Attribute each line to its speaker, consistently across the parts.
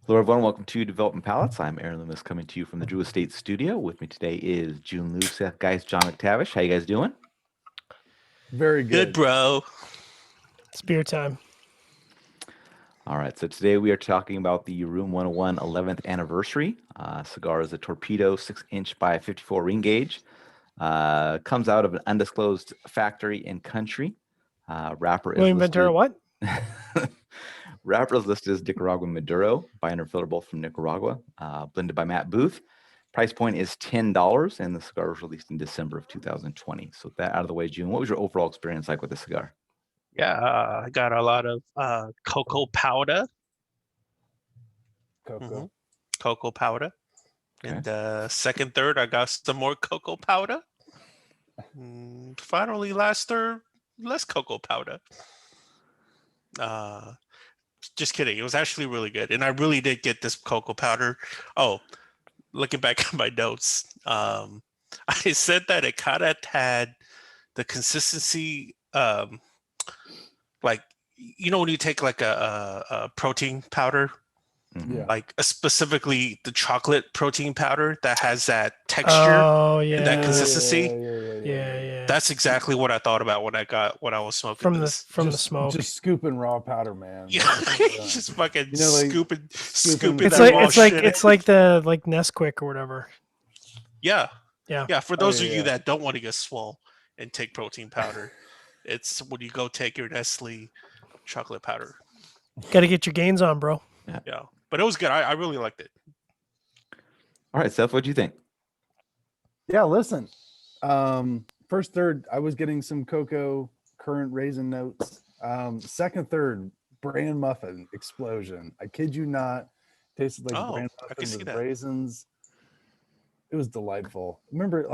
Speaker 1: Hello, everyone. Welcome to Development Palates. I'm Aaron Loomis coming to you from the Drew Estate Studio. With me today is Jiunn Liu, Seth, guys, John McTavish. How you guys doing?
Speaker 2: Very
Speaker 3: Good, bro.
Speaker 4: It's beer time.
Speaker 1: All right, so today we are talking about the Room 101 11th anniversary. Cigar is a Torpedo 6-inch by 54 ring gauge. Comes out of an undisclosed factory in country. Wrapper is
Speaker 4: William
Speaker 1: listed...
Speaker 4: Ventura, what?
Speaker 1: Wrapper is listed as Nicaraguan Maduro, binder filler both from Nicaragua, blended by Matt Booth. Price point is $10, and the cigar was released in December of 2020. So that out of the way, June, what was your overall experience like with the cigar?
Speaker 3: Yeah, I got a lot of cocoa powder. Cocoa powder.
Speaker 1: Okay.
Speaker 3: And second, third, I got some more cocoa powder. Finally, last third, less cocoa powder. Just kidding. It was actually really good. And I really did get this cocoa powder. Oh, looking back at my notes, I said that it kind of had the consistency, like, you know, when you take like a protein powder,
Speaker 2: Yeah.
Speaker 3: like specifically the chocolate protein powder that has that texture and that consistency.
Speaker 4: Yeah.
Speaker 3: That's exactly what I thought about when I was smoking
Speaker 4: From
Speaker 3: this.
Speaker 4: the smoke.
Speaker 2: Just scooping raw powder, man.
Speaker 3: Yeah, just fucking
Speaker 2: like,
Speaker 3: scooping.
Speaker 4: It's
Speaker 3: that
Speaker 4: like
Speaker 3: raw shit.
Speaker 4: it's like the Nesquik or whatever.
Speaker 3: Yeah. For those of you
Speaker 2: yeah.
Speaker 3: that don't want to get swole and take protein powder, it's when you go take your Nestle chocolate powder.
Speaker 4: Got to get your gains on, bro.
Speaker 3: Yeah. But it was good. I really liked it.
Speaker 1: All right, Seth, what'd you think?
Speaker 2: Yeah, listen. First, third, I was getting some cocoa current raisin notes. Second, third, bran muffin explosion. I kid you not. Tasted like bran muffin with raisins. It was delightful. Remember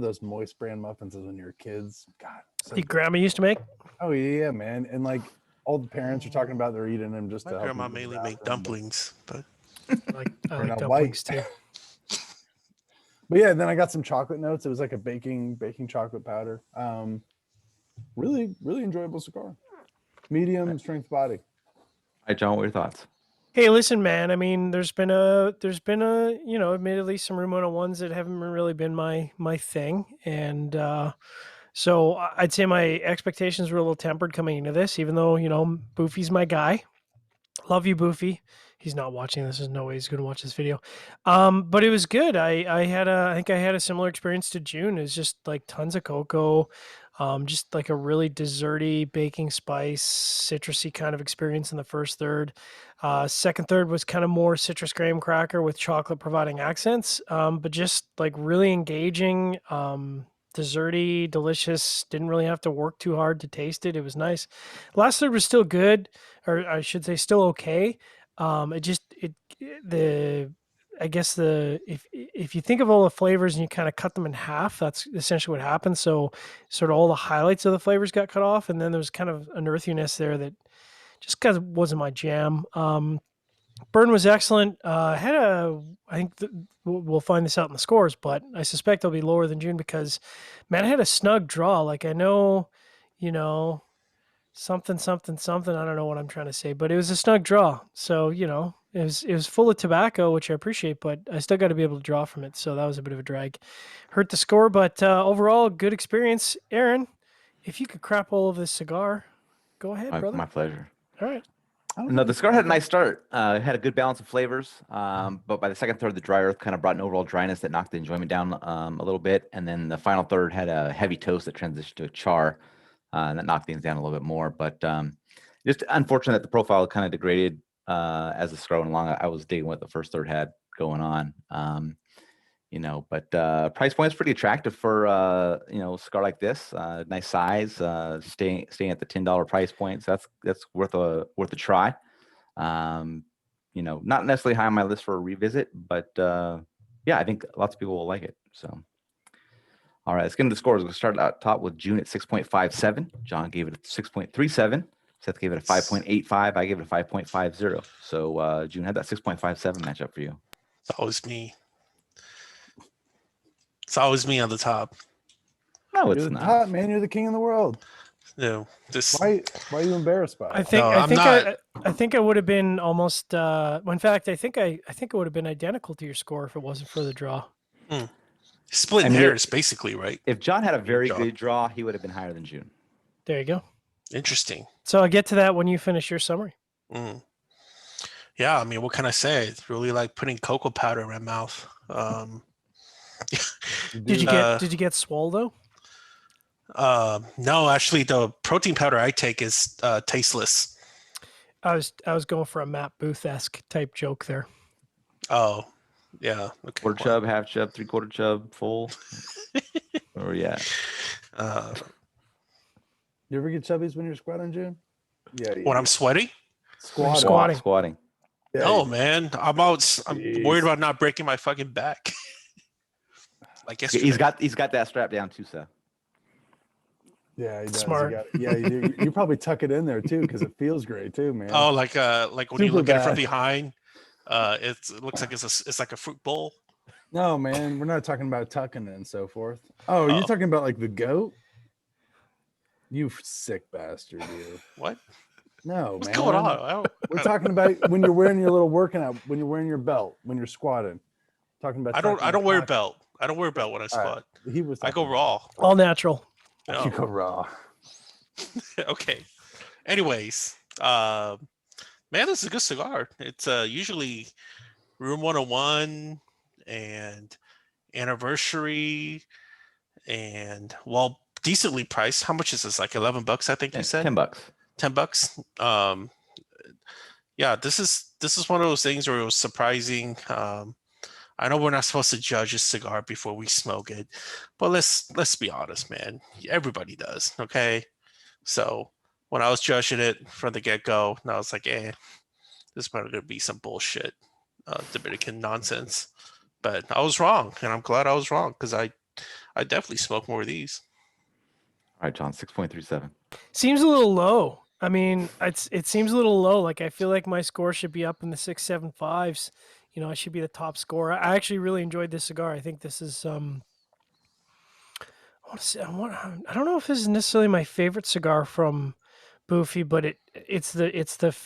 Speaker 2: those moist bran muffins when you were kids? God.
Speaker 4: Your grandma used to make?
Speaker 2: Oh yeah, man. And like all the parents are talking about they're eating them just
Speaker 3: My
Speaker 2: to help.
Speaker 3: grandma mainly make dumplings, but
Speaker 4: I like dumplings too.
Speaker 2: But yeah, then I got some chocolate notes. It was like a baking chocolate powder. Really, really enjoyable cigar. Medium strength body.
Speaker 1: All right, John, what are your thoughts?
Speaker 4: Hey, listen, man. I mean, there's been a admittedly some Room 101s that haven't really been my thing, and so I'd say my expectations were a little tempered coming into this, even though Boofy's my guy. Love you, Boofy. He's not watching this. There's no way he's going to watch this video. But it was good. I think I had a similar experience to Jiunn. It was just like tons of cocoa, just like a really desserty, baking spice, citrusy kind of experience in the first third. Second third was kind of more citrus graham cracker with chocolate providing accents, but just like really engaging, desserty, delicious. Didn't really have to work too hard to taste it. It was nice. Last third was still good, or I should say still okay. If you think of all the flavors and you kind of cut them in half, that's essentially what happened. So sort of all the highlights of the flavors got cut off, and then there was kind of an earthiness there that just kind of wasn't my jam. Burn was excellent. I think we'll find this out in the scores, but I suspect it'll be lower than Jiunn because, man, I had a snug draw. Like I know, something. I don't know what I'm trying to say, but it was a snug draw. So, it was full of tobacco, which I appreciate, but I still got to be able to draw from it. So that was a bit of a drag. Hurt the score, but overall, good experience. Aaron, if you could crap all over this cigar, go ahead, brother.
Speaker 1: My pleasure.
Speaker 4: All right.
Speaker 1: No, the cigar had a nice start. It had a good balance of flavors, but by the second third, the dry earth kind of brought an overall dryness that knocked the enjoyment down a little bit. And then the final third had a heavy toast that transitioned to a char. And that knocked things down a little bit more, but just unfortunate that the profile kind of degraded as the cigar went along. I was digging what the first third had going on, but price point is pretty attractive for a cigar like this. Nice size, staying at the $10 price point, so that's worth a try. Not necessarily high on my list for a revisit, but I think lots of people will like it. So. All right, let's get into the scores. We'll start out top with Jiunn at 6.57. John gave it a 6.37. Seth gave it a 5.85. I gave it a 5.50. So Jiunn had that 6.57 matchup for you.
Speaker 3: It's always me. It's always me on the top.
Speaker 1: No,
Speaker 2: You're
Speaker 1: it's
Speaker 2: the
Speaker 1: not.
Speaker 2: top, man. You're the king of the world.
Speaker 3: No, this.
Speaker 2: Why are you embarrassed by
Speaker 4: I
Speaker 2: it?
Speaker 4: think
Speaker 3: No,
Speaker 4: I
Speaker 3: I'm
Speaker 4: think
Speaker 3: not.
Speaker 4: I think I would have been almost. Well, in fact, I think it would have been identical to your score if it wasn't for the draw.
Speaker 3: Splitting
Speaker 1: I mean,
Speaker 3: hairs, basically, right?
Speaker 1: If John had a
Speaker 3: Your
Speaker 1: very
Speaker 3: draw.
Speaker 1: good draw, he would have been higher than Jiunn.
Speaker 4: There you go.
Speaker 3: Interesting.
Speaker 4: So I'll get to that when you finish your summary.
Speaker 3: Mm. Yeah, I mean, what can I say? It's really like putting cocoa powder in my mouth.
Speaker 4: Did you get swole though?
Speaker 3: No, actually, the protein powder I take is tasteless.
Speaker 4: I was going for a Matt Booth-esque type joke there.
Speaker 3: Oh, yeah. Okay.
Speaker 1: Quarter chub, half chub, 3/4 chub, full. Or yeah.
Speaker 2: You ever get chubbies when you're squatting, June? Yeah.
Speaker 3: When I'm sweaty?
Speaker 2: squatting.
Speaker 4: Squatting.
Speaker 1: Squatting.
Speaker 2: Yeah,
Speaker 3: No,
Speaker 2: you do.
Speaker 3: man. I'm worried
Speaker 2: Jeez.
Speaker 3: about not breaking my fucking back. Like yesterday.
Speaker 1: He's got that strap down too, Seth.
Speaker 2: Yeah, he does.
Speaker 4: Smart.
Speaker 2: Yeah, you do. You probably tuck it in there too because it feels great too, man.
Speaker 3: Oh, like when you
Speaker 2: Super
Speaker 3: look at it from
Speaker 2: bad.
Speaker 3: behind, it looks like it's like a fruit bowl.
Speaker 2: No, man, we're not talking about tucking and so forth. Oh, you're
Speaker 3: Oh.
Speaker 2: talking about like the goat? You sick bastard, you.
Speaker 3: What?
Speaker 2: No,
Speaker 3: What's
Speaker 2: man.
Speaker 3: going on?
Speaker 2: We're talking about when you're wearing your little working out, when you're wearing your belt, when you're squatting. Talking about
Speaker 3: I don't
Speaker 2: tucking
Speaker 3: wear a
Speaker 2: and
Speaker 3: belt. I don't wear a belt when I
Speaker 2: tucking. All
Speaker 3: squat.
Speaker 2: right, he was
Speaker 3: I go
Speaker 2: talking
Speaker 3: raw.
Speaker 4: All natural.
Speaker 2: about-
Speaker 3: No.
Speaker 2: You go raw.
Speaker 3: Okay. Anyways, man, this is a good cigar. It's usually Room 101 and Anniversary and well, decently priced. How much is this? Like $11, I think you said.
Speaker 1: $10.
Speaker 3: $10. Yeah, this is one of those things where it was surprising. I know we're not supposed to judge a cigar before we smoke it, but let's be honest, man. Everybody does, okay? So when I was judging it from the get-go, and I was like, this is probably gonna be some bullshit, Dominican nonsense. But I was wrong, and I'm glad I was wrong because I definitely smoke more of these.
Speaker 1: All right, John, 6.37.
Speaker 4: Seems a little low. I mean, it seems a little low. Like I feel like my score should be up in the 6.75s. You know, I should be the top scorer. I actually really enjoyed this cigar. I think this is I want to say I don't know if this is necessarily my favorite cigar from Boofy, but it's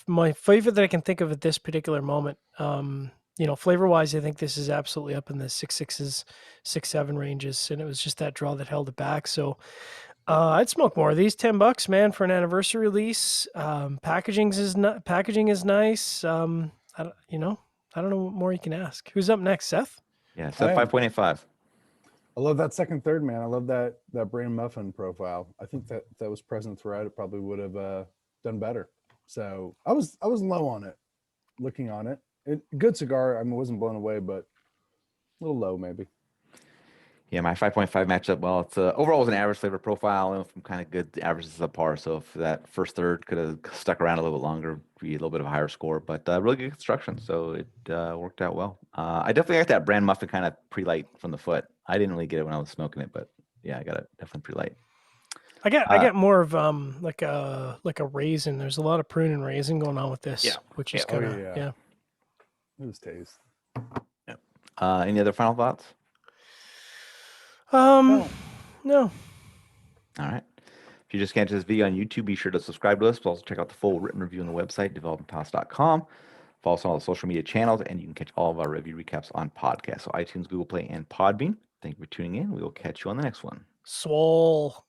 Speaker 4: my favorite that I can think of at this particular moment. You know, flavor wise, I think this is absolutely up in the 6.6s, 6.7 ranges, and it was just that draw that held it back. So I'd smoke more of these. $10, man, for an anniversary release. Packaging is nice. I don't know what more you can ask. Who's up next, Seth?
Speaker 1: Yeah, Seth, 5.85.
Speaker 2: I love that second third, man. I love that brain muffin profile. I think that if that was present throughout, it probably would have done better. So I was low on it, looking on it. Good cigar. I mean, wasn't blown away, but a little low maybe.
Speaker 1: Yeah, my 5.5 matched up well. It's overall was an average flavor profile, and from kind of good, the average is subpar. So if that first third could have stuck around a little bit longer, be a little bit of a higher score. But really good construction, so it worked out well. I definitely got that bran muffin kind of pre-light from the foot. I didn't really get it when I was smoking it, but yeah, I got it definitely pre-light.
Speaker 4: I get more of like a raisin. There's a lot of prune and raisin going on with this,
Speaker 1: Yeah.
Speaker 4: which is
Speaker 1: Yeah.
Speaker 4: kind of
Speaker 2: yeah. It was taste.
Speaker 1: Any other final thoughts?
Speaker 4: No.
Speaker 1: All right. If you just can't this video on YouTube, be sure to subscribe to us. But also check out the full written review on the website, developmentpalates.com. Follow us on all the social media channels, and you can catch all of our review recaps on podcasts. So iTunes, Google Play, and Podbean. Thank you for tuning in. We will catch you on the next one.
Speaker 4: Swole.